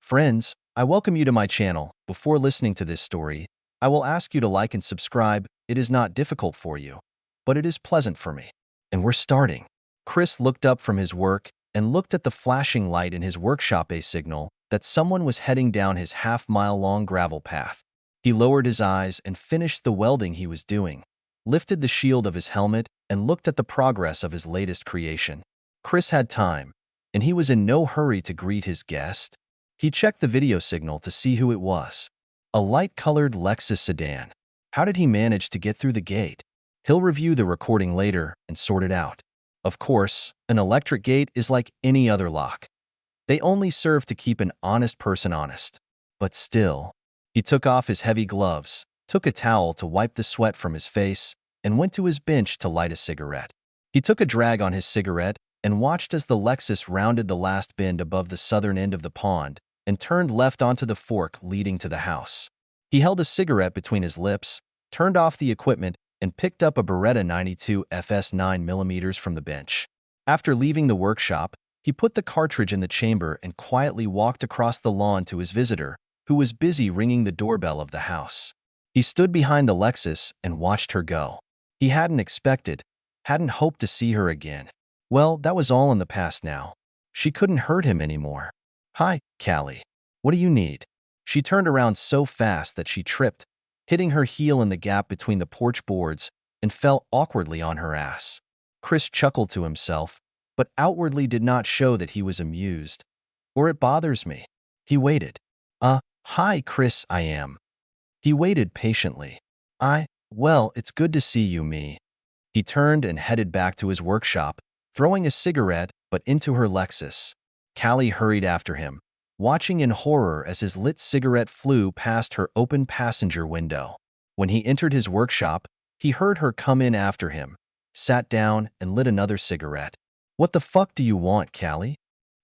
Friends, I welcome you to my channel. Before listening to this story, I will ask you to like and subscribe. It is not difficult for you, but it is pleasant for me. And we're starting. Chris looked up from his work and looked at the flashing light in his workshop, a signal that someone was heading down his half-mile-long gravel path. He lowered his eyes and finished the welding he was doing, lifted the shield of his helmet, and looked at the progress of his latest creation. Chris had time, and he was in no hurry to greet his guest. He checked the video signal to see who it was. A light-colored Lexus sedan. How did he manage to get through the gate? He'll review the recording later and sort it out. Of course, an electric gate is like any other lock. They only serve to keep an honest person honest. But still, he took off his heavy gloves, took a towel to wipe the sweat from his face, and went to his bench to light a cigarette. He took a drag on his cigarette and watched as the Lexus rounded the last bend above the southern end of the pond and turned left onto the fork leading to the house. He held a cigarette between his lips, turned off the equipment, and picked up a Beretta 92 FS 9mm from the bench. After leaving the workshop, he put the cartridge in the chamber and quietly walked across the lawn to his visitor, who was busy ringing the doorbell of the house. He stood behind the Lexus and watched her go. He hadn't hoped to see her again. Well, that was all in the past now. She couldn't hurt him anymore. "Hi, Callie. What do you need?" She turned around so fast that she tripped, hitting her heel in the gap between the porch boards, and fell awkwardly on her ass. Chris chuckled to himself, but outwardly did not show that he was amused. "Or it bothers me." He waited. Hi, Chris, I am." He waited patiently. Well, it's good to see you, me." He turned and headed back to his workshop, throwing a cigarette but into her Lexus. Callie hurried after him, watching in horror as his lit cigarette flew past her open passenger window. When he entered his workshop, he heard her come in after him, sat down, and lit another cigarette. "What the fuck do you want, Callie?"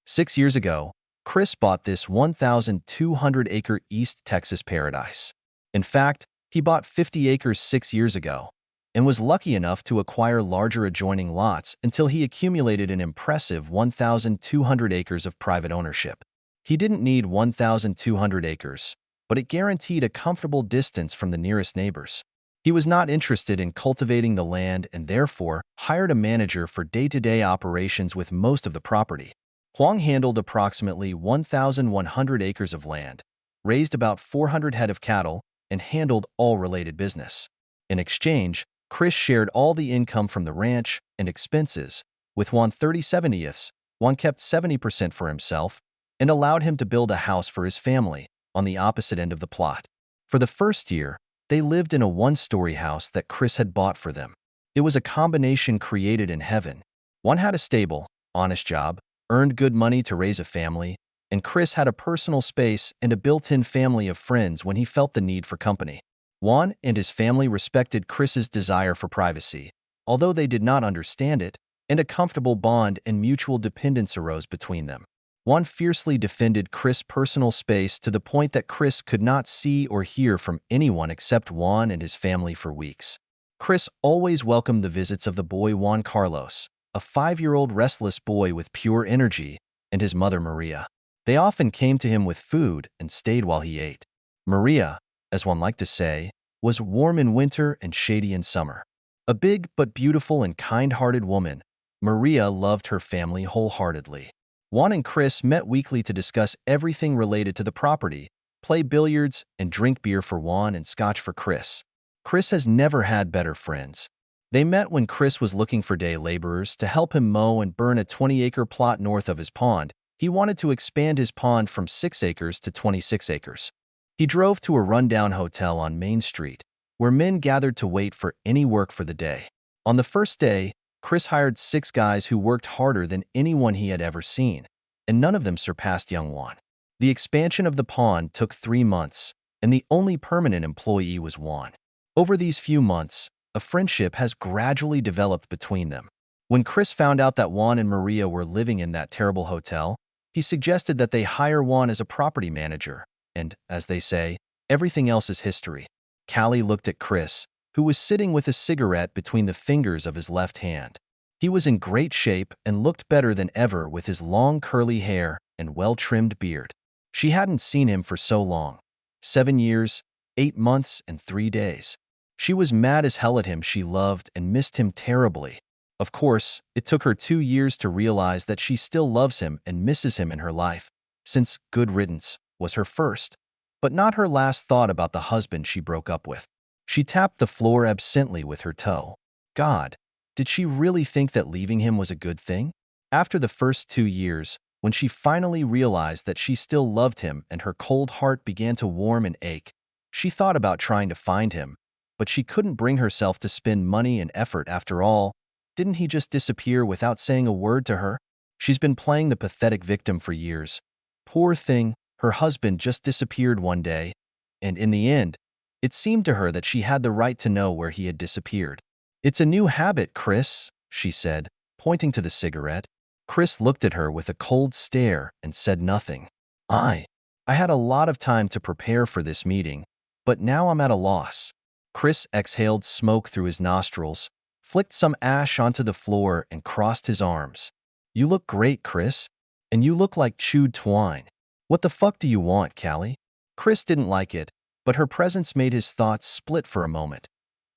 6 years ago, Chris bought this 1,200-acre East Texas paradise. In fact, he bought 50 acres 6 years ago and was lucky enough to acquire larger adjoining lots until he accumulated an impressive 1,200 acres of private ownership. He didn't need 1,200 acres, but it guaranteed a comfortable distance from the nearest neighbors. He was not interested in cultivating the land and therefore hired a manager for day-to-day operations with most of the property. Huang handled approximately 1,100 acres of land, raised about 400 head of cattle, and handled all related business. In exchange, Chris shared all the income from the ranch and expenses, with Juan 30/70ths. Juan kept 70% for himself and allowed him to build a house for his family on the opposite end of the plot. For the first year, they lived in a one-story house that Chris had bought for them. It was a combination created in heaven. Juan had a stable, honest job, earned good money to raise a family, and Chris had a personal space and a built-in family of friends when he felt the need for company. Juan and his family respected Chris's desire for privacy, although they did not understand it, and a comfortable bond and mutual dependence arose between them. Juan fiercely defended Chris' personal space to the point that Chris could not see or hear from anyone except Juan and his family for weeks. Chris always welcomed the visits of the boy Juan Carlos, a 5-year-old restless boy with pure energy, and his mother Maria. They often came to him with food and stayed while he ate. Maria, as one liked to say, was warm in winter and shady in summer. A big but beautiful and kind-hearted woman, Maria loved her family wholeheartedly. Juan and Chris met weekly to discuss everything related to the property, play billiards, and drink beer for Juan and scotch for Chris. Chris has never had better friends. They met when Chris was looking for day laborers to help him mow and burn a 20-acre plot north of his pond. He wanted to expand his pond from 6 acres to 26 acres. He drove to a rundown hotel on Main Street, where men gathered to wait for any work for the day. On the first day, Chris hired 6 guys who worked harder than anyone he had ever seen, and none of them surpassed young Juan. The expansion of the pond took 3 months, and the only permanent employee was Juan. Over these few months, a friendship has gradually developed between them. When Chris found out that Juan and Maria were living in that terrible hotel, he suggested that they hire Juan as a property manager, and, as they say, everything else is history. Callie looked at Chris, who was sitting with a cigarette between the fingers of his left hand. He was in great shape and looked better than ever with his long curly hair and well-trimmed beard. She hadn't seen him for so long. 7 years, 8 months, and 3 days. She was mad as hell at him. She loved and missed him terribly. Of course, it took her 2 years to realize that she still loves him and misses him in her life, since good riddance was her first, but not her last thought about the husband she broke up with. She tapped the floor absently with her toe. God, did she really think that leaving him was a good thing? After the first 2 years, when she finally realized that she still loved him and her cold heart began to warm and ache, she thought about trying to find him, but she couldn't bring herself to spend money and effort. After all, didn't he just disappear without saying a word to her? She's been playing the pathetic victim for years. Poor thing, her husband just disappeared one day, and in the end, it seemed to her that she had the right to know where he had disappeared. "It's a new habit, Chris," she said, pointing to the cigarette. Chris looked at her with a cold stare and said nothing. I had a lot of time to prepare for this meeting, but now I'm at a loss." Chris exhaled smoke through his nostrils, flicked some ash onto the floor, and crossed his arms. "You look great, Chris. And you look like chewed twine. What the fuck do you want, Callie?" Chris didn't like it, but her presence made his thoughts split for a moment.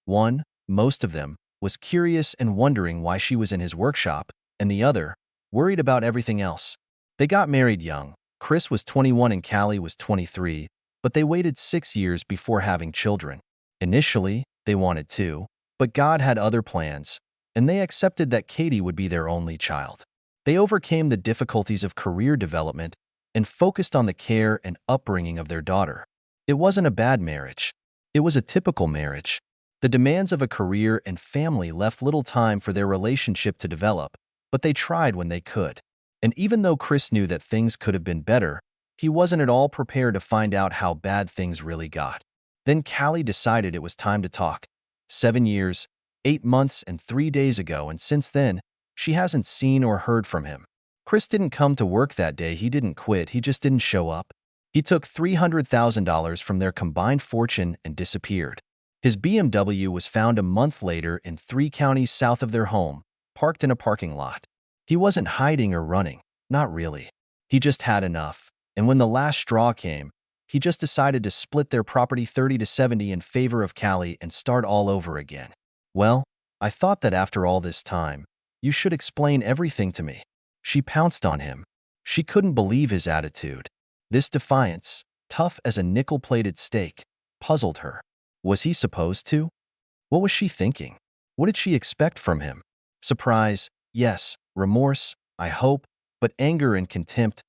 One, most of them, was curious and wondering why she was in his workshop, and the other, worried about everything else. They got married young. Chris was 21 and Callie was 23, but they waited 6 years before having children. Initially, they wanted two, but God had other plans, and they accepted that Katie would be their only child. They overcame the difficulties of career development and focused on the care and upbringing of their daughter. It wasn't a bad marriage. It was a typical marriage. The demands of a career and family left little time for their relationship to develop, but they tried when they could. And even though Chris knew that things could have been better, he wasn't at all prepared to find out how bad things really got. Then Callie decided it was time to talk. 7 years, 8 months, and 3 days ago, and since then, she hasn't seen or heard from him. Chris didn't come to work that day. He didn't quit. He just didn't show up. He took $300,000 from their combined fortune and disappeared. His BMW was found a month later in 3 counties south of their home, parked in a parking lot. He wasn't hiding or running. Not really. He just had enough. And when the last straw came, he just decided to split their property 30-70 in favor of Callie and start all over again. "Well, I thought that after all this time, you should explain everything to me." She pounced on him. She couldn't believe his attitude. This defiance, tough as a nickel-plated steak, puzzled her. Was he supposed to? What was she thinking? What did she expect from him? Surprise, yes. Remorse, I hope, but anger and contempt?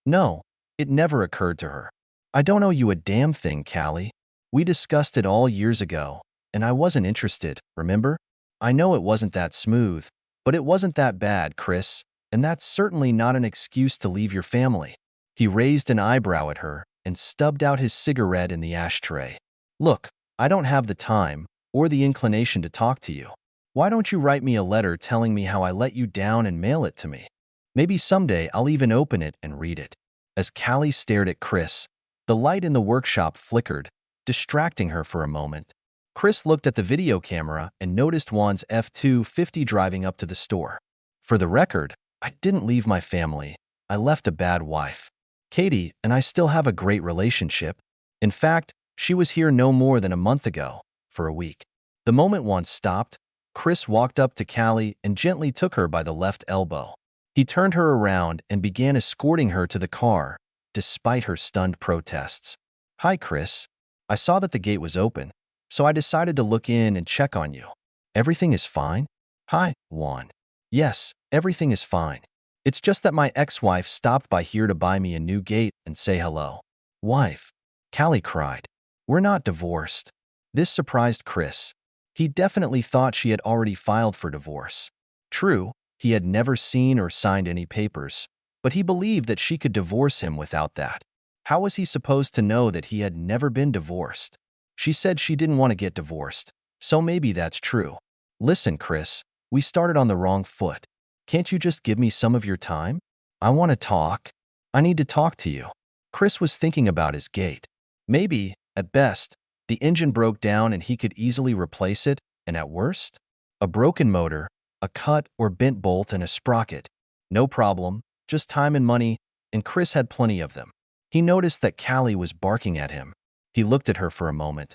No, it never occurred to her. "I don't owe you a damn thing, Callie. We discussed it all years ago, and I wasn't interested, remember? I know it wasn't that smooth, but it wasn't that bad, Chris, and that's certainly not an excuse to leave your family." He raised an eyebrow at her and stubbed out his cigarette in the ashtray. "Look, I don't have the time or the inclination to talk to you. Why don't you write me a letter telling me how I let you down and mail it to me? Maybe someday I'll even open it and read it." As Callie stared at Chris, the light in the workshop flickered, distracting her for a moment. Chris looked at the video camera and noticed Juan's F-250 driving up to the store. "For the record, I didn't leave my family. I left a bad wife. Katie and I still have a great relationship. In fact, she was here no more than a month ago, for a week." The moment Juan stopped, Chris walked up to Callie and gently took her by the left elbow. He turned her around and began escorting her to the car, despite her stunned protests. "Hi, Chris. I saw that the gate was open, so I decided to look in and check on you. Everything is fine?" "Hi, Juan. Yes, everything is fine. It's just that my ex-wife stopped by here to buy me a new gate and say hello." "Wife?" Callie cried. "We're not divorced." This surprised Chris. He definitely thought she had already filed for divorce. True, he had never seen or signed any papers, but he believed that she could divorce him without that. How was he supposed to know that he had never been divorced? She said she didn't want to get divorced, so maybe that's true. "Listen, Chris, we started on the wrong foot. Can't you just give me some of your time? I want to talk. I need to talk to you." Chris was thinking about his gate. Maybe, at best, the engine broke down and he could easily replace it, and at worst, a broken motor, a cut or bent bolt, and a sprocket. No problem, just time and money, and Chris had plenty of them. He noticed that Callie was barking at him. He looked at her for a moment.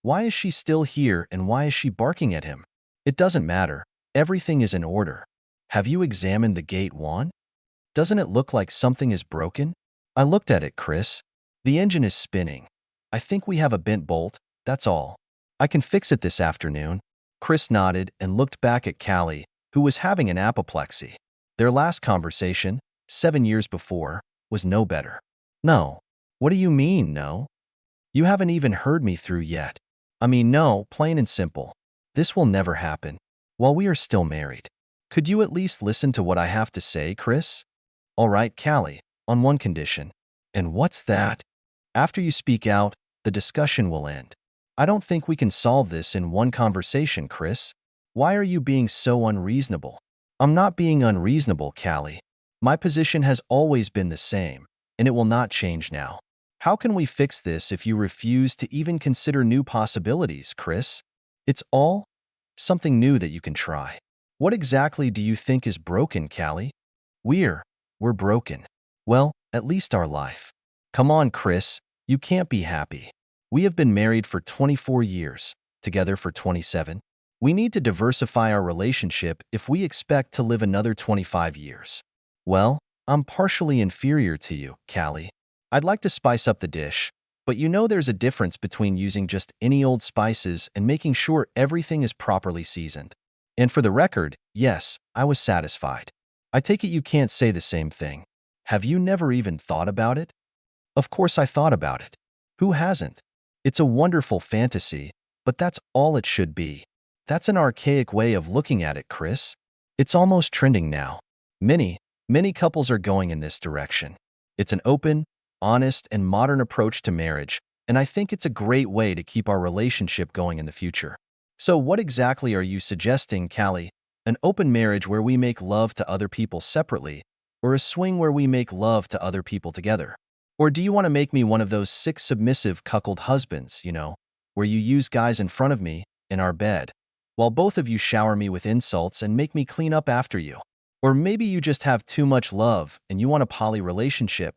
Why is she still here and why is she barking at him? It doesn't matter. Everything is in order. Have you examined the gate, Juan? Doesn't it look like something is broken? I looked at it, Chris. The engine is spinning. I think we have a bent bolt, that's all. I can fix it this afternoon. Chris nodded and looked back at Callie, who was having an apoplexy. Their last conversation, 7 years before, was no better. No. What do you mean, no? You haven't even heard me through yet. I mean, no, plain and simple. This will never happen. While we are still married. Could you at least listen to what I have to say, Chris? All right, Callie, on one condition. And what's that? After you speak out, the discussion will end. I don't think we can solve this in one conversation, Chris. Why are you being so unreasonable? I'm not being unreasonable, Callie. My position has always been the same, and it will not change now. How can we fix this if you refuse to even consider new possibilities, Chris? It's all something new that you can try. What exactly do you think is broken, Callie? We're broken. Well, at least our life. Come on, Chris, you can't be happy. We have been married for 24 years, together for 27. We need to diversify our relationship if we expect to live another 25 years. Well, I'm partially inferior to you, Callie. I'd like to spice up the dish, but you know there's a difference between using just any old spices and making sure everything is properly seasoned. And for the record, yes, I was satisfied. I take it you can't say the same thing. Have you never even thought about it? Of course I thought about it. Who hasn't? It's a wonderful fantasy, but that's all it should be. That's an archaic way of looking at it, Chris. It's almost trending now. Many couples are going in this direction. It's an open, honest, and modern approach to marriage, and I think it's a great way to keep our relationship going in the future. So what exactly are you suggesting, Callie? An open marriage where we make love to other people separately, or a swing where we make love to other people together? Or do you want to make me one of those 6 submissive cuckold husbands, where you use guys in front of me, in our bed, while both of you shower me with insults and make me clean up after you? Or maybe you just have too much love and you want a poly relationship.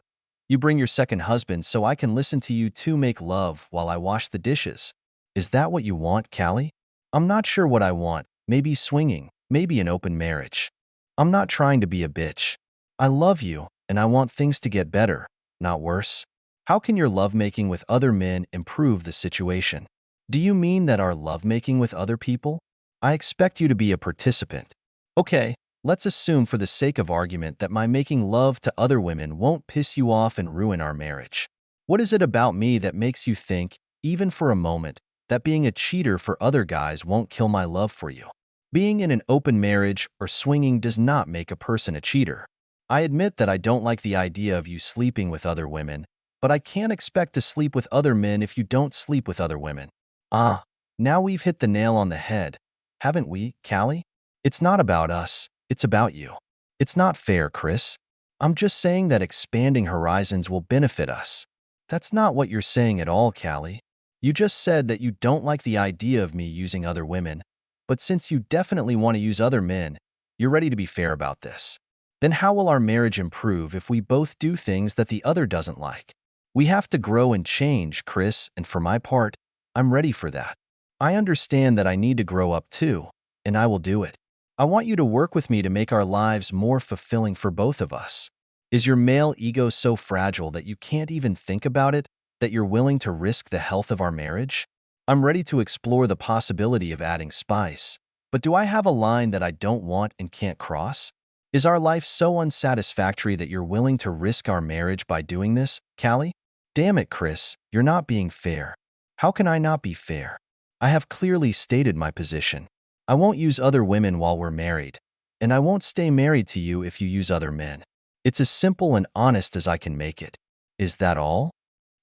You bring your second husband so I can listen to you two make love while I wash the dishes. Is that what you want, Callie? I'm not sure what I want. Maybe swinging, maybe an open marriage. I'm not trying to be a bitch. I love you, and I want things to get better, not worse. How can your lovemaking with other men improve the situation? Do you mean that our lovemaking with other people? I expect you to be a participant. Okay, let's assume for the sake of argument that my making love to other women won't piss you off and ruin our marriage. What is it about me that makes you think, even for a moment, that being a cheater for other guys won't kill my love for you? Being in an open marriage or swinging does not make a person a cheater. I admit that I don't like the idea of you sleeping with other women, but I can't expect to sleep with other men if you don't sleep with other women. Ah, now we've hit the nail on the head, haven't we, Callie? It's not about us, it's about you. It's not fair, Chris. I'm just saying that expanding horizons will benefit us. That's not what you're saying at all, Callie. You just said that you don't like the idea of me using other women, but since you definitely want to use other men, you're ready to be fair about this. Then how will our marriage improve if we both do things that the other doesn't like? We have to grow and change, Chris, and for my part, I'm ready for that. I understand that I need to grow up too, and I will do it. I want you to work with me to make our lives more fulfilling for both of us. Is your male ego so fragile that you can't even think about it, that you're willing to risk the health of our marriage? I'm ready to explore the possibility of adding spice, but do I have a line that I don't want and can't cross? Is our life so unsatisfactory that you're willing to risk our marriage by doing this, Callie? Damn it, Chris, you're not being fair. How can I not be fair? I have clearly stated my position. I won't use other women while we're married, and I won't stay married to you if you use other men. It's as simple and honest as I can make it. Is that all?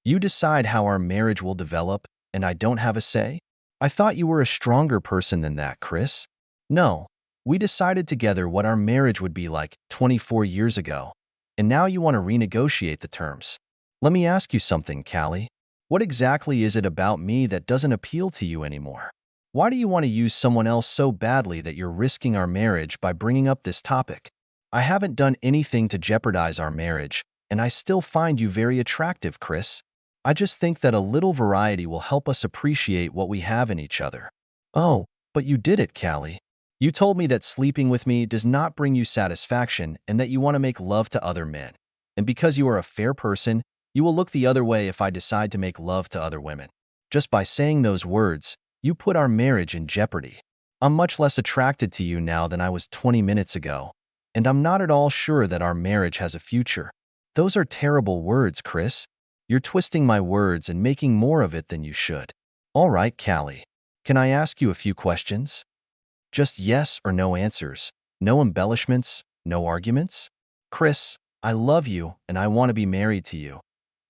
You decide how our marriage will develop, and I don't have a say? I thought you were a stronger person than that, Chris. No, we decided together what our marriage would be like 24 years ago, and now you want to renegotiate the terms. Let me ask you something, Callie. What exactly is it about me that doesn't appeal to you anymore? Why do you want to use someone else so badly that you're risking our marriage by bringing up this topic? I haven't done anything to jeopardize our marriage, and I still find you very attractive, Chris. I just think that a little variety will help us appreciate what we have in each other. Oh, but you did it, Callie. You told me that sleeping with me does not bring you satisfaction and that you want to make love to other men. And because you are a fair person, you will look the other way if I decide to make love to other women. Just by saying those words, you put our marriage in jeopardy. I'm much less attracted to you now than I was 20 minutes ago, and I'm not at all sure that our marriage has a future. Those are terrible words, Chris. You're twisting my words and making more of it than you should. All right, Callie. Can I ask you a few questions? Just yes or no answers. No embellishments, no arguments. Chris, I love you and I want to be married to you.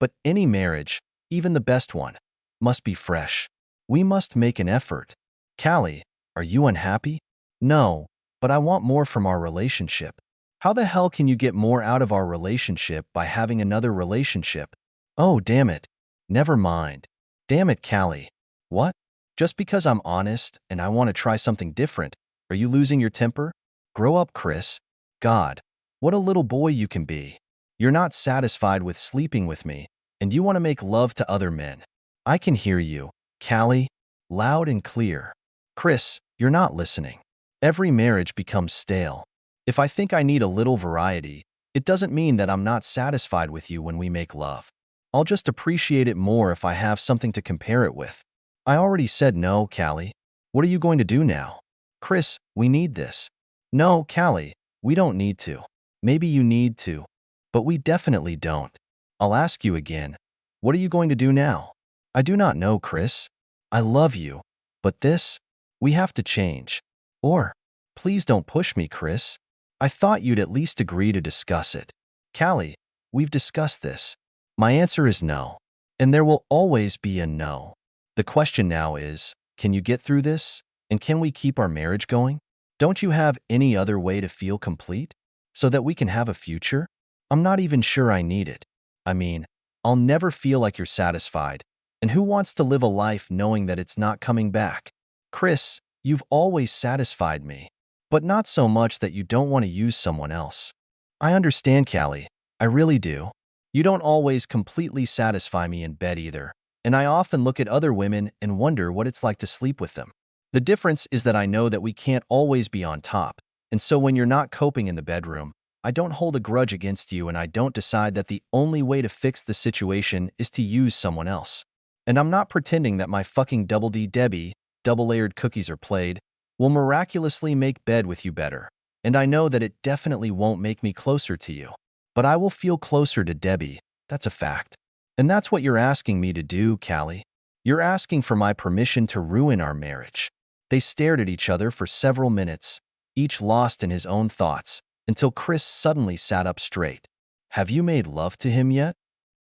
But any marriage, even the best one, must be fresh. We must make an effort. Callie, are you unhappy? No, but I want more from our relationship. How the hell can you get more out of our relationship by having another relationship? Oh, damn it. Never mind. Damn it, Callie. What? Just because I'm honest and I want to try something different, are you losing your temper? Grow up, Chris. God, what a little boy you can be. You're not satisfied with sleeping with me, and you want to make love to other men. I can hear you, Callie, loud and clear. Chris, you're not listening. Every marriage becomes stale. If I think I need a little variety, it doesn't mean that I'm not satisfied with you when we make love. I'll just appreciate it more if I have something to compare it with. I already said no, Callie. What are you going to do now? Chris, we need this. No, Callie, we don't need to. Maybe you need to, but we definitely don't. I'll ask you again. What are you going to do now? I do not know, Chris. I love you, but this, we have to change. Or, please don't push me, Chris. I thought you'd at least agree to discuss it. Callie, we've discussed this. My answer is no, and there will always be a no. The question now is, can you get through this? And can we keep our marriage going? Don't you have any other way to feel complete? So that we can have a future? I'm not even sure I need it. I mean, I'll never feel like you're satisfied. And who wants to live a life knowing that it's not coming back? Chris, you've always satisfied me, but not so much that you don't want to use someone else. I understand, Callie. I really do. You don't always completely satisfy me in bed either, and I often look at other women and wonder what it's like to sleep with them. The difference is that I know that we can't always be on top, and so when you're not coping in the bedroom, I don't hold a grudge against you and I don't decide that the only way to fix the situation is to use someone else. And I'm not pretending that my fucking Double D Debbie, double-layered cookies are played, will miraculously make bed with you better. And I know that it definitely won't make me closer to you. But I will feel closer to Debbie, that's a fact. And that's what you're asking me to do, Callie. You're asking for my permission to ruin our marriage. They stared at each other for several minutes, each lost in his own thoughts, until Chris suddenly sat up straight. Have you made love to him yet?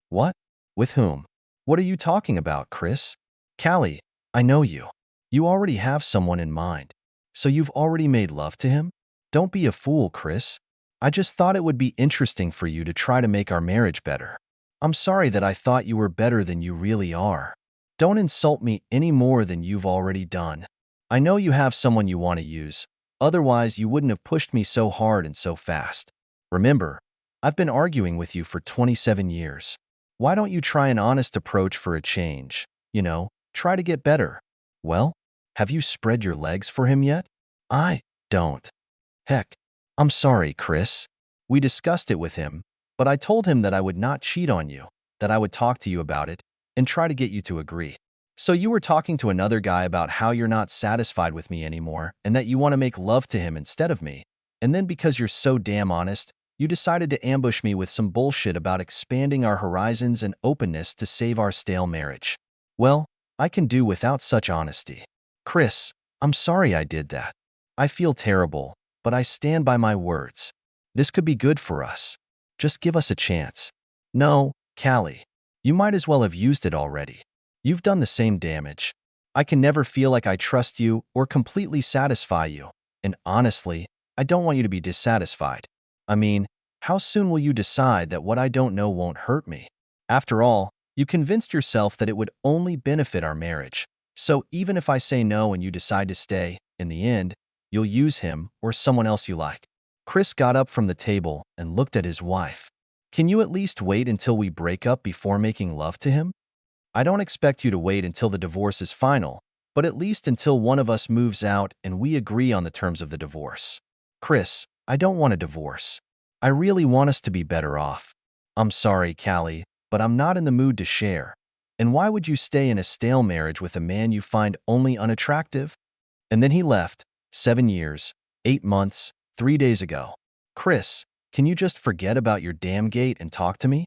What? With whom? What are you talking about, Chris? Callie, I know you. You already have someone in mind. So you've already made love to him? Don't be a fool, Chris. I just thought it would be interesting for you to try to make our marriage better. I'm sorry that I thought you were better than you really are. Don't insult me any more than you've already done. I know you have someone you want to use. Otherwise, you wouldn't have pushed me so hard and so fast. Remember, I've been arguing with you for 27 years. Why don't you try an honest approach for a change? Try to get better. Well, have you spread your legs for him yet? I don't. Heck, I'm sorry, Chris. We discussed it with him, but I told him that I would not cheat on you, that I would talk to you about it, and try to get you to agree. So you were talking to another guy about how you're not satisfied with me anymore and that you want to make love to him instead of me. And then because you're so damn honest, you decided to ambush me with some bullshit about expanding our horizons and openness to save our stale marriage. Well, I can do without such honesty. Chris, I'm sorry I did that. I feel terrible, but I stand by my words. This could be good for us. Just give us a chance. No, Callie, you might as well have used it already. You've done the same damage. I can never feel like I trust you or completely satisfy you. And honestly, I don't want you to be dissatisfied. I mean, how soon will you decide that what I don't know won't hurt me? After all, you convinced yourself that it would only benefit our marriage. So even if I say no and you decide to stay, in the end, you'll use him or someone else you like. Chris got up from the table and looked at his wife. Can you at least wait until we break up before making love to him? I don't expect you to wait until the divorce is final, but at least until one of us moves out and we agree on the terms of the divorce. Chris, I don't want a divorce. I really want us to be better off. I'm sorry, Callie, but I'm not in the mood to share. And why would you stay in a stale marriage with a man you find only unattractive? And then he left, 7 years, 8 months, 3 days ago. Chris, can you just forget about your damn gate and talk to me?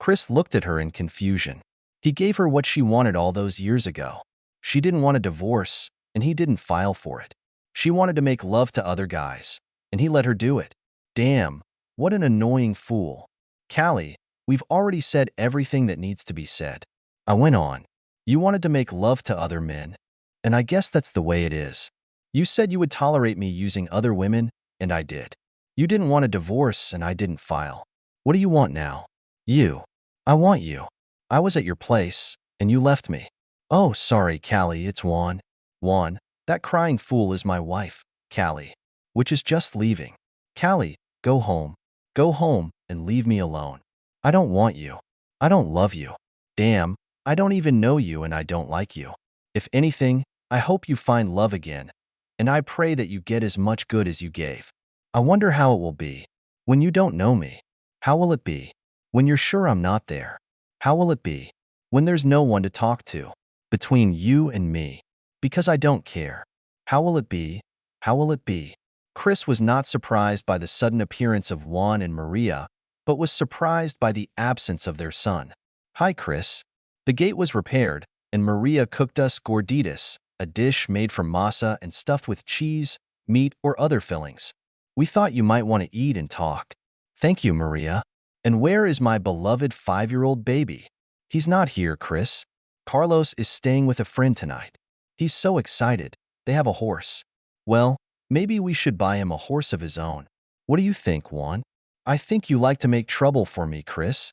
Chris looked at her in confusion. He gave her what she wanted all those years ago. She didn't want a divorce, and he didn't file for it. She wanted to make love to other guys, and he let her do it. Damn, what an annoying fool. Callie, we've already said everything that needs to be said. I went on. You wanted to make love to other men, and I guess that's the way it is. You said you would tolerate me using other women, and I did. You didn't want a divorce, and I didn't file. What do you want now? You. I want you. I was at your place, and you left me. Oh, sorry, Callie, it's Juan. Juan, that crying fool is my wife, Callie, which is just leaving. Callie, go home. Go home and leave me alone. I don't want you. I don't love you. Damn, I don't even know you and I don't like you. If anything, I hope you find love again, and I pray that you get as much good as you gave. I wonder how it will be when you don't know me. How will it be when you're sure I'm not there? How will it be when there's no one to talk to between you and me? Because I don't care. How will it be? How will it be? Chris was not surprised by the sudden appearance of Juan and Maria, but was surprised by the absence of their son. Hi, Chris. The gate was repaired, and Maria cooked us gorditas, a dish made from masa and stuffed with cheese, meat, or other fillings. We thought you might want to eat and talk. Thank you, Maria. And where is my beloved 5-year-old baby? He's not here, Chris. Carlos is staying with a friend tonight. He's so excited. They have a horse. Well, maybe we should buy him a horse of his own. What do you think, Juan? I think you like to make trouble for me, Chris.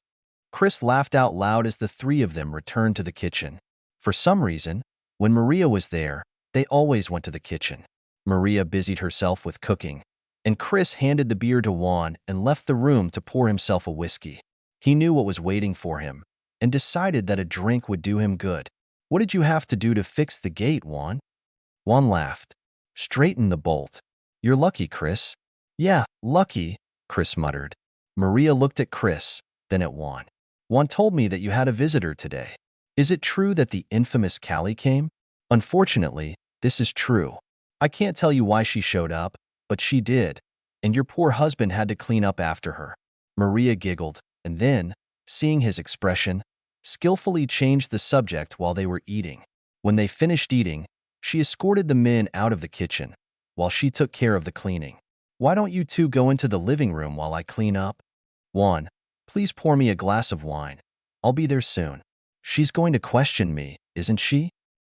Chris laughed out loud as the three of them returned to the kitchen. For some reason, when Maria was there, they always went to the kitchen. Maria busied herself with cooking, and Chris handed the beer to Juan and left the room to pour himself a whiskey. He knew what was waiting for him and decided that a drink would do him good. What did you have to do to fix the gate, Juan? Juan laughed. Straighten the bolt. You're lucky, Chris. Yeah, lucky, Chris muttered. Maria looked at Chris, then at Juan. Juan told me that you had a visitor today. Is it true that the infamous Callie came? Unfortunately, this is true. I can't tell you why she showed up, but she did, and your poor husband had to clean up after her. Maria giggled, and then, seeing his expression, skillfully changed the subject while they were eating. When they finished eating, she escorted the men out of the kitchen, while she took care of the cleaning. Why don't you two go into the living room while I clean up? Juan, please pour me a glass of wine. I'll be there soon. She's going to question me, isn't she?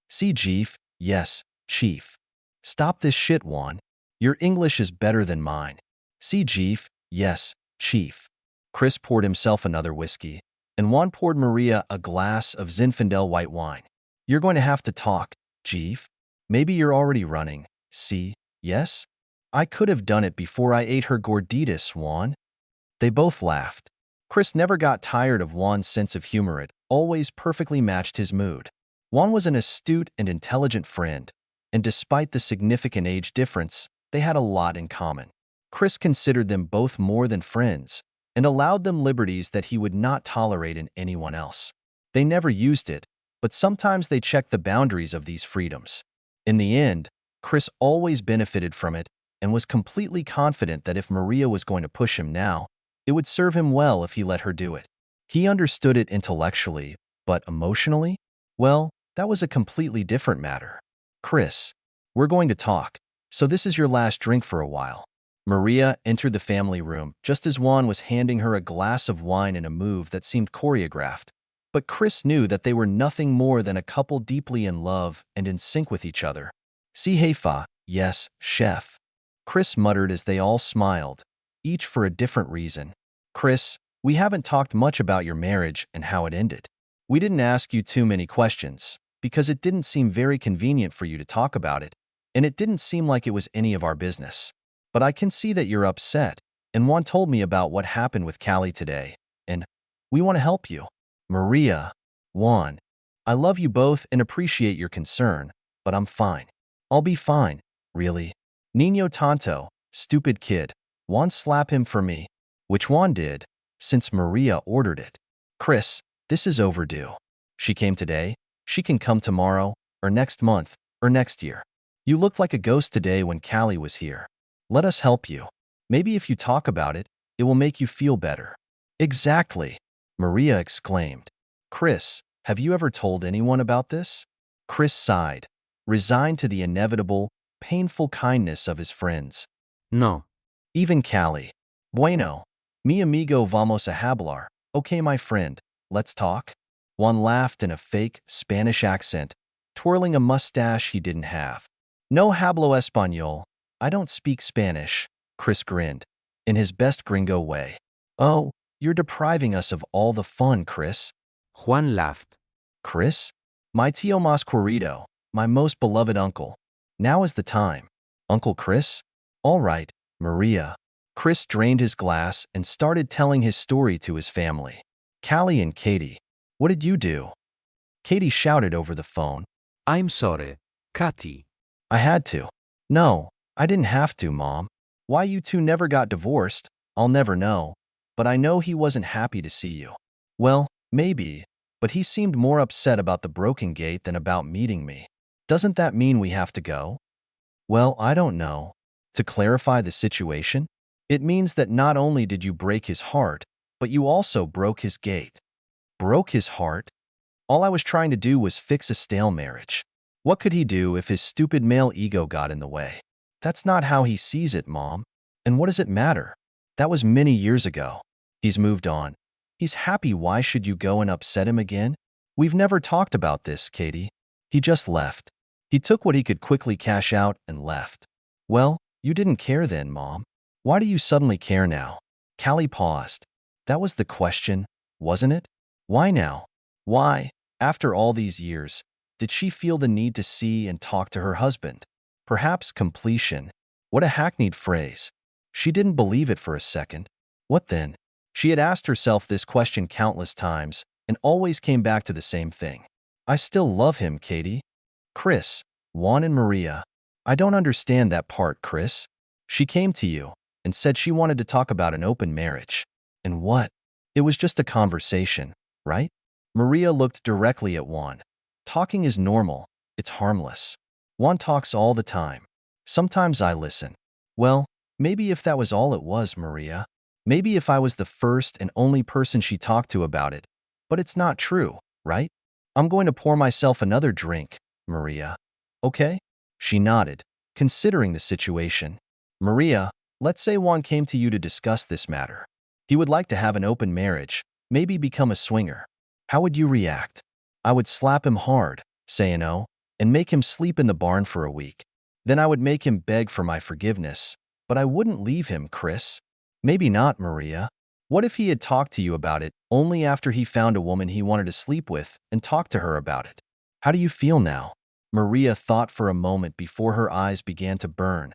See, Chief? Yes, Chief. Stop this shit, Juan. Your English is better than mine. See, Chief? Yes, Chief. Chris poured himself another whiskey, and Juan poured Maria a glass of Zinfandel white wine. You're going to have to talk, Chief. Maybe you're already running. See? Yes? I could have done it before I ate her gorditas, Juan. They both laughed. Chris never got tired of Juan's sense of humor. It always perfectly matched his mood. Juan was an astute and intelligent friend, and despite the significant age difference, they had a lot in common. Chris considered them both more than friends and allowed them liberties that he would not tolerate in anyone else. They never used it, but sometimes they checked the boundaries of these freedoms. In the end, Chris always benefited from it and was completely confident that if Maria was going to push him now, it would serve him well if he let her do it. He understood it intellectually, but emotionally? Well, that was a completely different matter. Chris, we're going to talk, so this is your last drink for a while. Maria entered the family room just as Juan was handing her a glass of wine in a move that seemed choreographed. But Chris knew that they were nothing more than a couple deeply in love and in sync with each other. Si jefa, yes, chef. Chris muttered as they all smiled, each for a different reason. Chris, we haven't talked much about your marriage and how it ended. We didn't ask you too many questions, because it didn't seem very convenient for you to talk about it, and it didn't seem like it was any of our business. But I can see that you're upset, and Juan told me about what happened with Callie today. We want to help you. Maria, Juan, I love you both and appreciate your concern, but I'm fine. I'll be fine, really. Niño tonto, stupid kid. Juan slap him for me, which Juan did, since Maria ordered it. Chris, this is overdue. She came today, she can come tomorrow, or next month, or next year. You looked like a ghost today when Callie was here. Let us help you. Maybe if you talk about it, it will make you feel better. Exactly, Maria exclaimed. Chris, have you ever told anyone about this? Chris sighed, resigned to the inevitable, painful kindness of his friends. No. Even Callie. Bueno, mi amigo vamos a hablar. Okay, my friend, let's talk. Juan laughed in a fake Spanish accent, twirling a mustache he didn't have. No hablo español. I don't speak Spanish, Chris grinned, in his best gringo way. Oh, you're depriving us of all the fun, Chris. Juan laughed. Chris? My tío más querido, my most beloved uncle. Now is the time. Uncle Chris? All right, Maria. Chris drained his glass and started telling his story to his family. Callie and Katie, what did you do? Katie shouted over the phone. I'm sorry, Katy. I had to. No, I didn't have to, Mom. Why you two never got divorced, I'll never know. But I know he wasn't happy to see you. Well, maybe, but he seemed more upset about the broken gate than about meeting me. Doesn't that mean we have to go? Well, I don't know. To clarify the situation, it means that not only did you break his heart, but you also broke his gate. Broke his heart? All I was trying to do was fix a stale marriage. What could he do if his stupid male ego got in the way? That's not how he sees it, Mom. And what does it matter? That was many years ago. He's moved on. He's happy. Why should you go and upset him again? We've never talked about this, Katie. He just left. He took what he could quickly cash out and left. Well, you didn't care then, Mom. Why do you suddenly care now? Callie paused. That was the question, wasn't it? Why now? Why, after all these years, did she feel the need to see and talk to her husband? Perhaps completion. What a hackneyed phrase. She didn't believe it for a second. What then? She had asked herself this question countless times and always came back to the same thing. I still love him, Katie. Chris, Juan and Maria. I don't understand that part, Chris. She came to you and said she wanted to talk about an open marriage. And what? It was just a conversation, right? Maria looked directly at Juan. Talking is normal. It's harmless. Juan talks all the time. Sometimes I listen. Well, maybe if that was all it was, Maria. Maybe if I was the first and only person she talked to about it. But it's not true, right? I'm going to pour myself another drink, Maria. Okay? She nodded, considering the situation. Maria, let's say Juan came to you to discuss this matter. He would like to have an open marriage, maybe become a swinger. How would you react? I would slap him hard, say no, and make him sleep in the barn for a week. Then I would make him beg for my forgiveness, but I wouldn't leave him, Chris. Maybe not, Maria. What if he had talked to you about it only after he found a woman he wanted to sleep with and talked to her about it? How do you feel now? Maria thought for a moment before her eyes began to burn.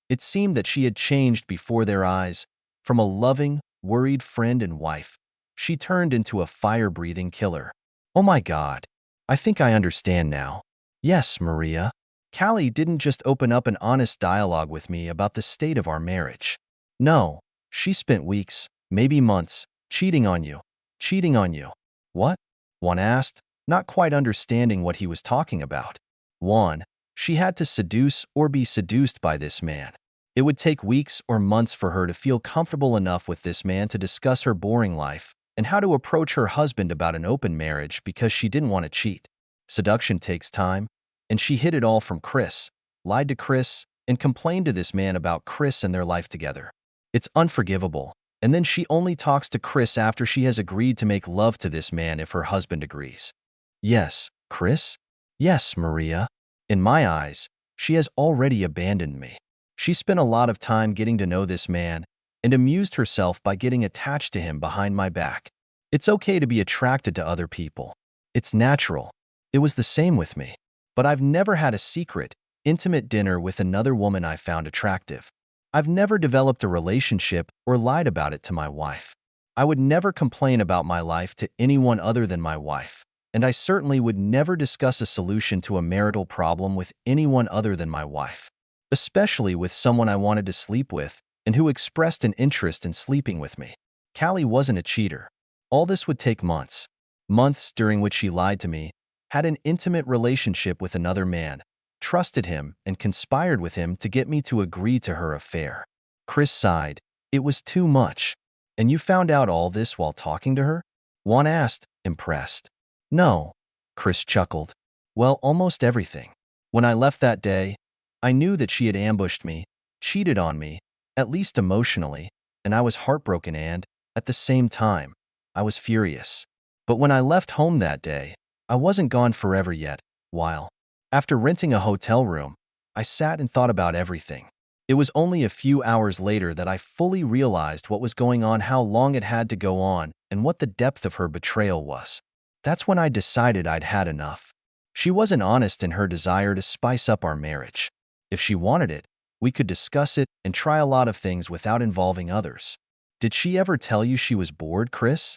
It seemed that she had changed before their eyes. From a loving, worried friend and wife, she turned into a fire-breathing killer. Oh my God. I think I understand now. Yes, Maria. Callie didn't just open up an honest dialogue with me about the state of our marriage. No, she spent weeks, maybe months, cheating on you. Cheating on you. What? Juan asked, not quite understanding what he was talking about. Juan, she had to seduce or be seduced by this man. It would take weeks or months for her to feel comfortable enough with this man to discuss her boring life and how to approach her husband about an open marriage because she didn't want to cheat. Seduction takes time, and she hid it all from Chris, lied to Chris, and complained to this man about Chris and their life together. It's unforgivable, and then she only talks to Chris after she has agreed to make love to this man if her husband agrees. Yes, Chris? Yes, Maria. In my eyes, she has already abandoned me. She spent a lot of time getting to know this man and amused herself by getting attached to him behind my back. It's okay to be attracted to other people. It's natural. It was the same with me. But I've never had a secret, intimate dinner with another woman I found attractive. I've never developed a relationship or lied about it to my wife. I would never complain about my life to anyone other than my wife, and I certainly would never discuss a solution to a marital problem with anyone other than my wife, especially with someone I wanted to sleep with and who expressed an interest in sleeping with me. Callie wasn't a cheater. All this would take months. Months during which she lied to me, had an intimate relationship with another man, trusted him, and conspired with him to get me to agree to her affair. Chris sighed. It was too much. And you found out all this while talking to her? Juan asked, impressed. No, Chris chuckled. Well, almost everything. When I left that day, I knew that she had ambushed me, cheated on me, at least emotionally, and I was heartbroken and, at the same time, I was furious. But when I left home that day, I wasn't gone forever yet, while, after renting a hotel room, I sat and thought about everything. It was only a few hours later that I fully realized what was going on, how long it had to go on, and what the depth of her betrayal was. That's when I decided I'd had enough. She wasn't honest in her desire to spice up our marriage. If she wanted it, we could discuss it and try a lot of things without involving others. Did she ever tell you she was bored, Chris?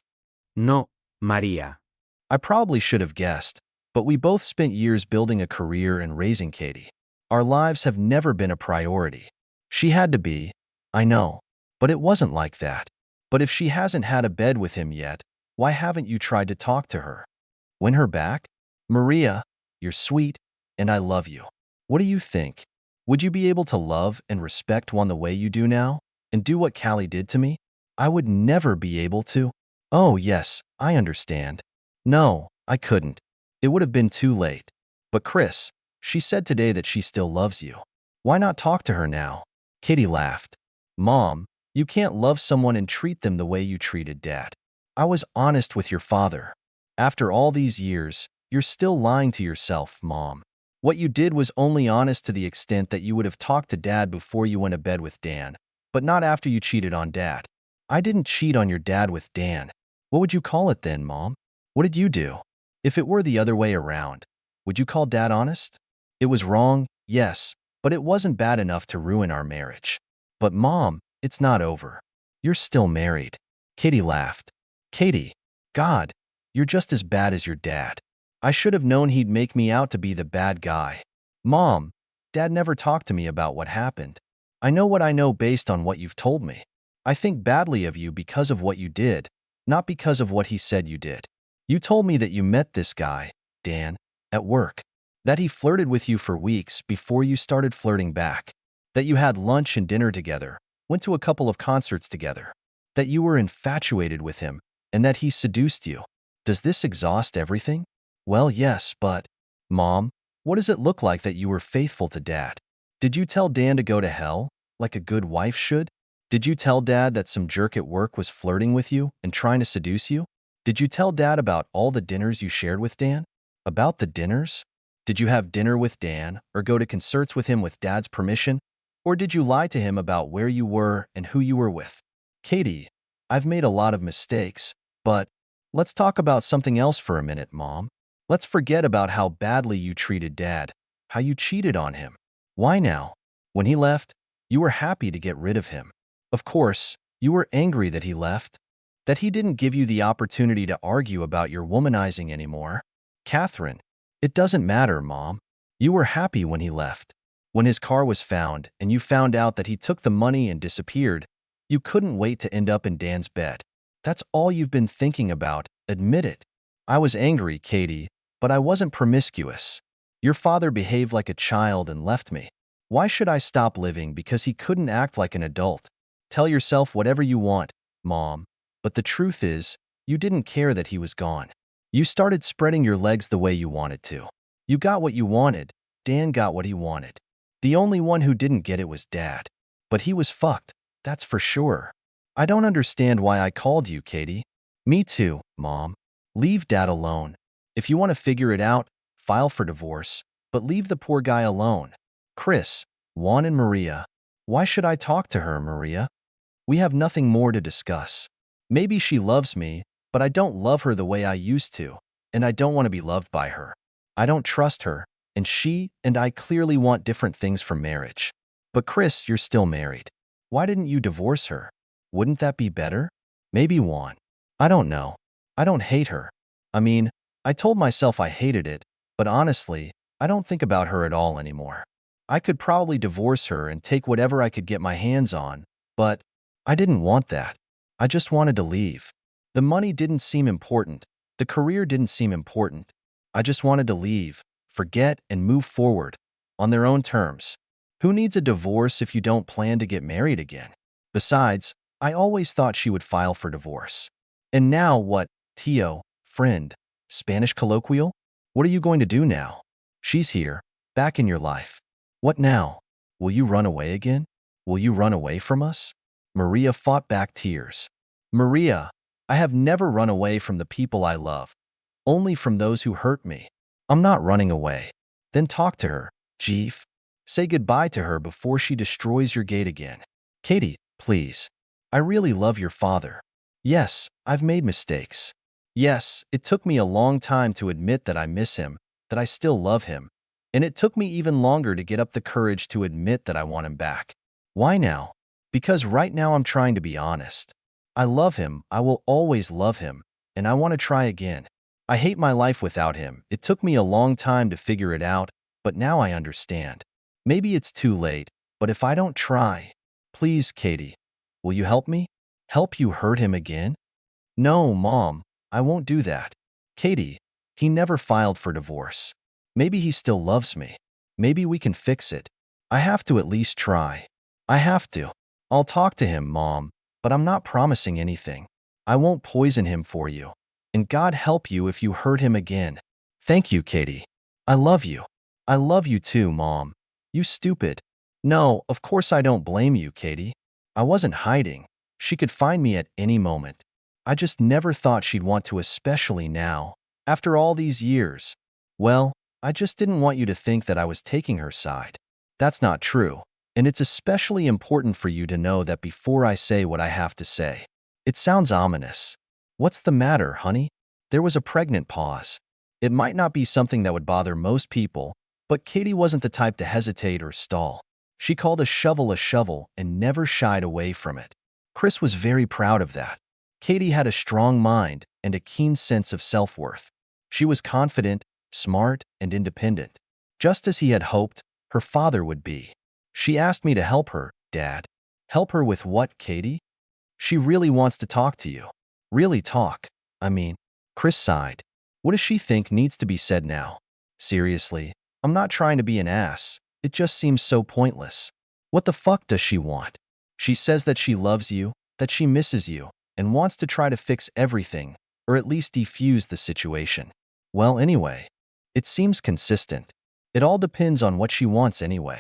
No, Maria. I probably should have guessed, but we both spent years building a career and raising Katie. Our lives have never been a priority. She had to be, I know, but it wasn't like that. But if she hasn't had a bed with him yet, why haven't you tried to talk to her? Win her back? Maria, you're sweet, and I love you. What do you think? Would you be able to love and respect one the way you do now, and do what Callie did to me? I would never be able to. Oh, yes, I understand. No, I couldn't. It would have been too late. But Chris, she said today that she still loves you. Why not talk to her now? Katie laughed. Mom, you can't love someone and treat them the way you treated Dad. I was honest with your father. After all these years, you're still lying to yourself, Mom. What you did was only honest to the extent that you would have talked to Dad before you went to bed with Dan, but not after you cheated on Dad. I didn't cheat on your dad with Dan. What would you call it then, Mom? What did you do? If it were the other way around, would you call Dad honest? It was wrong, yes, but it wasn't bad enough to ruin our marriage. But Mom, it's not over. You're still married. Katie laughed. Katie, God, you're just as bad as your dad. I should have known he'd make me out to be the bad guy. Mom, Dad never talked to me about what happened. I know what I know based on what you've told me. I think badly of you because of what you did, not because of what he said you did. You told me that you met this guy, Dan, at work, that he flirted with you for weeks before you started flirting back, that you had lunch and dinner together, went to a couple of concerts together, that you were infatuated with him, and that he seduced you. Does this exhaust everything? Well, yes, but, Mom, what does it look like that you were faithful to Dad? Did you tell Dan to go to hell, like a good wife should? Did you tell Dad that some jerk at work was flirting with you and trying to seduce you? Did you tell Dad about all the dinners you shared with Dan? About the dinners? Did you have dinner with Dan or go to concerts with him with Dad's permission? Or did you lie to him about where you were and who you were with? Katie, I've made a lot of mistakes, but let's talk about something else for a minute, Mom. Let's forget about how badly you treated Dad, how you cheated on him. Why now? When he left, you were happy to get rid of him. Of course, you were angry that he left, that he didn't give you the opportunity to argue about your womanizing anymore. Catherine, it doesn't matter, Mom. You were happy when he left. When his car was found and you found out that he took the money and disappeared, you couldn't wait to end up in Dan's bed. That's all you've been thinking about, admit it. I was angry, Katie, but I wasn't promiscuous. Your father behaved like a child and left me. Why should I stop living because he couldn't act like an adult? Tell yourself whatever you want, Mom, but the truth is, you didn't care that he was gone. You started spreading your legs the way you wanted to. You got what you wanted. Dan got what he wanted. The only one who didn't get it was Dad. But he was fucked, that's for sure. I don't understand why I called you, Katie. Me too, Mom. Leave Dad alone. If you want to figure it out, file for divorce, but leave the poor guy alone. Chris, Juan and Maria. Why should I talk to her, Maria? We have nothing more to discuss. Maybe she loves me, but I don't love her the way I used to, and I don't want to be loved by her. I don't trust her, and she and I clearly want different things from marriage. But Chris, you're still married. Why didn't you divorce her? Wouldn't that be better? Maybe Juan. I don't know. I don't hate her. I mean, I told myself I hated it, but honestly, I don't think about her at all anymore. I could probably divorce her and take whatever I could get my hands on, but I didn't want that. I just wanted to leave. The money didn't seem important. The career didn't seem important. I just wanted to leave, forget, and move forward on their own terms. Who needs a divorce if you don't plan to get married again? Besides, I always thought she would file for divorce. And now what, Tio, friend, Spanish colloquial? What are you going to do now? She's here, back in your life. What now? Will you run away again? Will you run away from us? Maria fought back tears. Maria, I have never run away from the people I love, only from those who hurt me. I'm not running away. Then talk to her, Jeef. Say goodbye to her before she destroys your gate again. Katie, please. I really love your father. Yes, I've made mistakes. Yes, it took me a long time to admit that I miss him, that I still love him. And it took me even longer to get up the courage to admit that I want him back. Why now? Because right now I'm trying to be honest. I love him, I will always love him, and I want to try again. I hate my life without him. It took me a long time to figure it out, but now I understand. Maybe it's too late, but if I don't try, please, Katie, will you help me? Help you hurt him again? No, Mom, I won't do that. Katie, he never filed for divorce. Maybe he still loves me. Maybe we can fix it. I have to at least try. I have to. I'll talk to him, Mom, but I'm not promising anything. I won't poison him for you. And God help you if you hurt him again. Thank you, Katie. I love you. I love you too, Mom. You stupid. No, of course I don't blame you, Katie. I wasn't hiding. She could find me at any moment. I just never thought she'd want to, especially now, after all these years. Well, I just didn't want you to think that I was taking her side. That's not true. And it's especially important for you to know that before I say what I have to say. It sounds ominous. What's the matter, honey? There was a pregnant pause. It might not be something that would bother most people, but Katie wasn't the type to hesitate or stall. She called a shovel and never shied away from it. Chris was very proud of that. Katie had a strong mind and a keen sense of self-worth. She was confident, smart, and independent, just as he had hoped her father would be. She asked me to help her, Dad. Help her with what, Katie? She really wants to talk to you. Really talk. I mean, Chris sighed. What does she think needs to be said now? Seriously, I'm not trying to be an ass. It just seems so pointless. What the fuck does she want? She says that she loves you, that she misses you, and wants to try to fix everything, or at least defuse the situation. Well, anyway, it seems consistent. It all depends on what she wants anyway.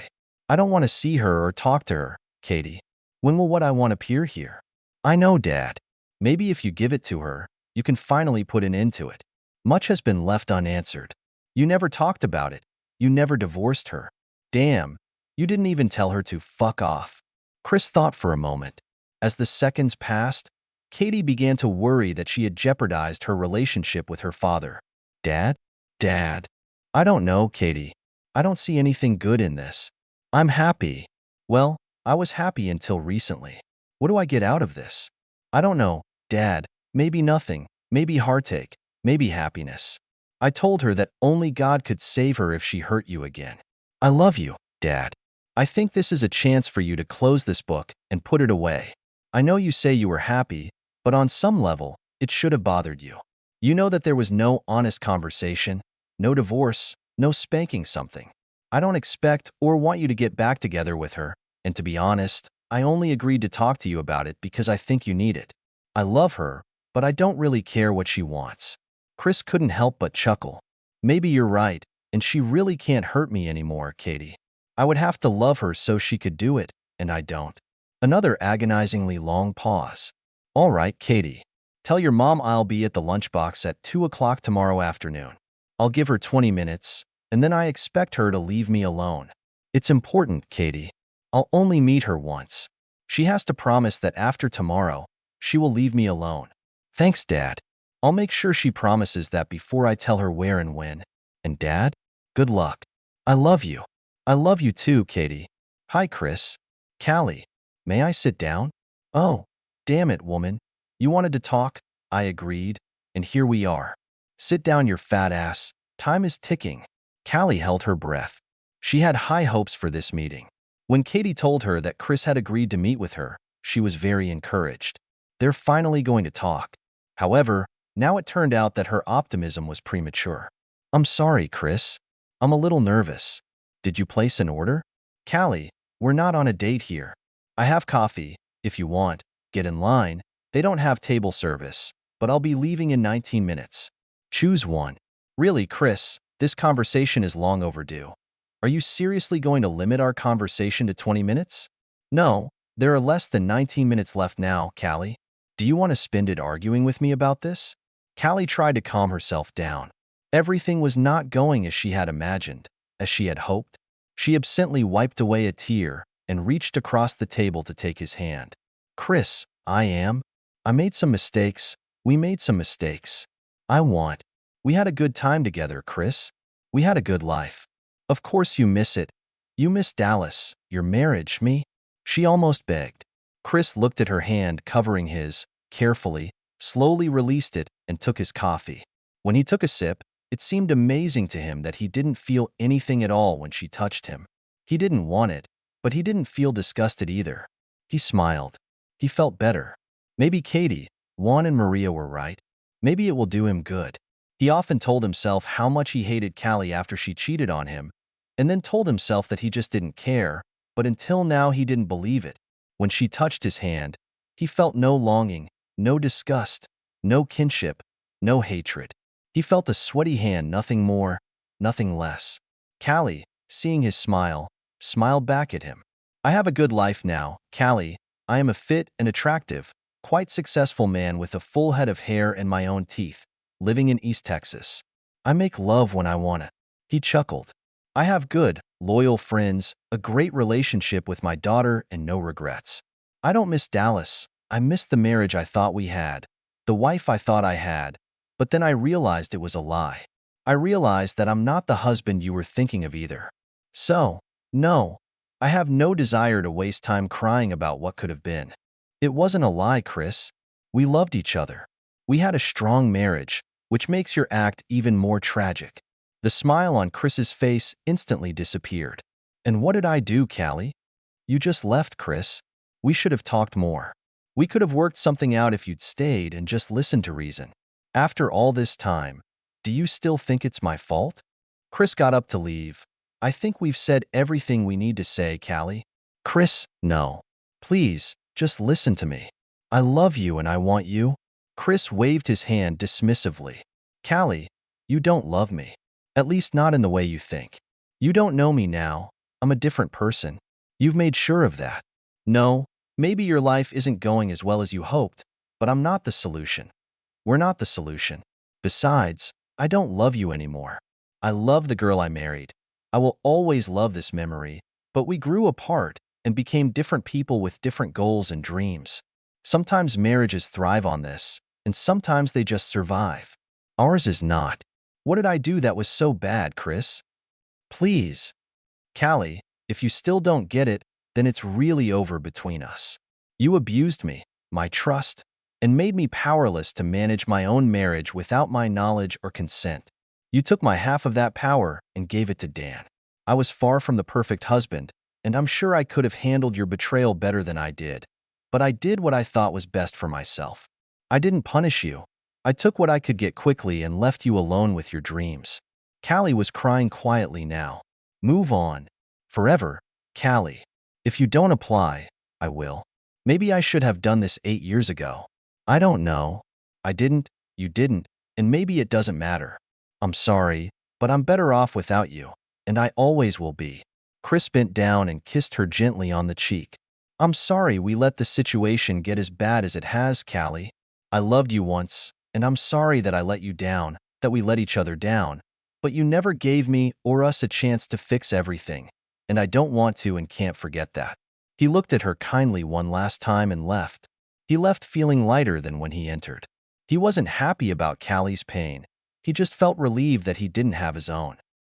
I don't want to see her or talk to her, Katie. When will what I want appear here? I know, Dad. Maybe if you give it to her, you can finally put an end to it. Much has been left unanswered. You never talked about it. You never divorced her. Damn, you didn't even tell her to fuck off. Chris thought for a moment. As the seconds passed, Katie began to worry that she had jeopardized her relationship with her father. Dad? Dad. I don't know, Katie. I don't see anything good in this. I'm happy. Well, I was happy until recently. What do I get out of this? I don't know, Dad. Maybe nothing. Maybe heartache. Maybe happiness. I told her that only God could save her if she hurt you again. I love you, Dad. I think this is a chance for you to close this book and put it away. I know you say you were happy, but on some level, it should have bothered you. You know that there was no honest conversation, no divorce, no spanking something. I don't expect or want you to get back together with her, and to be honest, I only agreed to talk to you about it because I think you need it. I love her, but I don't really care what she wants. Chris couldn't help but chuckle. Maybe you're right, and she really can't hurt me anymore, Katie. I would have to love her so she could do it, and I don't. Another agonizingly long pause. All right, Katie. Tell your mom I'll be at the lunchbox at 2 o'clock tomorrow afternoon. I'll give her 20 minutes, and then I expect her to leave me alone. It's important, Katie. I'll only meet her once. She has to promise that after tomorrow, she will leave me alone. Thanks, Dad. I'll make sure she promises that before I tell her where and when. And Dad, good luck. I love you. I love you too, Katie. Hi, Chris. Callie, may I sit down? Oh, damn it, woman. You wanted to talk? I agreed, and here we are. Sit down, your fat ass. Time is ticking. Callie held her breath. She had high hopes for this meeting. When Katie told her that Chris had agreed to meet with her, she was very encouraged. They're finally going to talk. However, now it turned out that her optimism was premature. I'm sorry, Chris. I'm a little nervous. Did you place an order? Callie, we're not on a date here. I have coffee. If you want, get in line. They don't have table service, but I'll be leaving in 19 minutes. Choose one. Really, Chris, this conversation is long overdue. Are you seriously going to limit our conversation to 20 minutes? No, there are less than 19 minutes left now, Callie. Do you want to spend it arguing with me about this? Callie tried to calm herself down. Everything was not going as she had imagined, as she had hoped. She absently wiped away a tear and reached across the table to take his hand. Chris, I made some mistakes. We made some mistakes. We had a good time together, Chris. We had a good life. Of course you miss it. You miss Dallas, your marriage, me. She almost begged. Chris looked at her hand covering his, carefully, slowly released it and took his coffee. When he took a sip, it seemed amazing to him that he didn't feel anything at all when she touched him. He didn't want it, but he didn't feel disgusted either. He smiled. He felt better. Maybe Katie, Juan and Maria were right. Maybe it will do him good. He often told himself how much he hated Callie after she cheated on him, and then told himself that he just didn't care, but until now he didn't believe it. When she touched his hand, he felt no longing, no disgust, no kinship, no hatred. He felt a sweaty hand, nothing more, nothing less. Callie, seeing his smile, smiled back at him. I have a good life now, Callie. I am a fit and attractive, quite successful man with a full head of hair and my own teeth, living in East Texas. I make love when I want it. He chuckled. I have good, loyal friends, a great relationship with my daughter, and no regrets. I don't miss Dallas. I miss the marriage I thought we had, the wife I thought I had, but then I realized it was a lie. I realized that I'm not the husband you were thinking of either. So, no, I have no desire to waste time crying about what could have been. It wasn't a lie, Chris. We loved each other. We had a strong marriage, which makes your act even more tragic. The smile on Chris's face instantly disappeared. And what did I do, Callie? You just left, Chris. We should have talked more. We could have worked something out if you'd stayed and just listened to reason. After all this time, do you still think it's my fault? Chris got up to leave. I think we've said everything we need to say, Callie. Chris, no. Please, just listen to me. I love you and I want you. Chris waved his hand dismissively. Callie, you don't love me. At least not in the way you think. You don't know me now. I'm a different person. You've made sure of that. No, maybe your life isn't going as well as you hoped, but I'm not the solution. We're not the solution. Besides, I don't love you anymore. I love the girl I married. I will always love this memory, but we grew apart and became different people with different goals and dreams. Sometimes marriages thrive on this, and sometimes they just survive. Ours is not. What did I do that was so bad, Chris? Please. Callie, if you still don't get it, then it's really over between us. You abused me, my trust, and made me powerless to manage my own marriage without my knowledge or consent. You took my half of that power and gave it to Dan. I was far from the perfect husband, and I'm sure I could have handled your betrayal better than I did. But I did what I thought was best for myself. I didn't punish you. I took what I could get quickly and left you alone with your dreams. Callie was crying quietly now. Move on. Forever, Callie. If you don't apply, I will. Maybe I should have done this 8 years ago. I don't know. I didn't, you didn't, and maybe it doesn't matter. I'm sorry, but I'm better off without you, and I always will be. Chris bent down and kissed her gently on the cheek. I'm sorry we let the situation get as bad as it has, Callie. I loved you once, and I'm sorry that I let you down, that we let each other down. But you never gave me or us a chance to fix everything, and I don't want to and can't forget that. He looked at her kindly one last time and left. He left feeling lighter than when he entered. He wasn't happy about Callie's pain. He just felt relieved that he didn't have his own.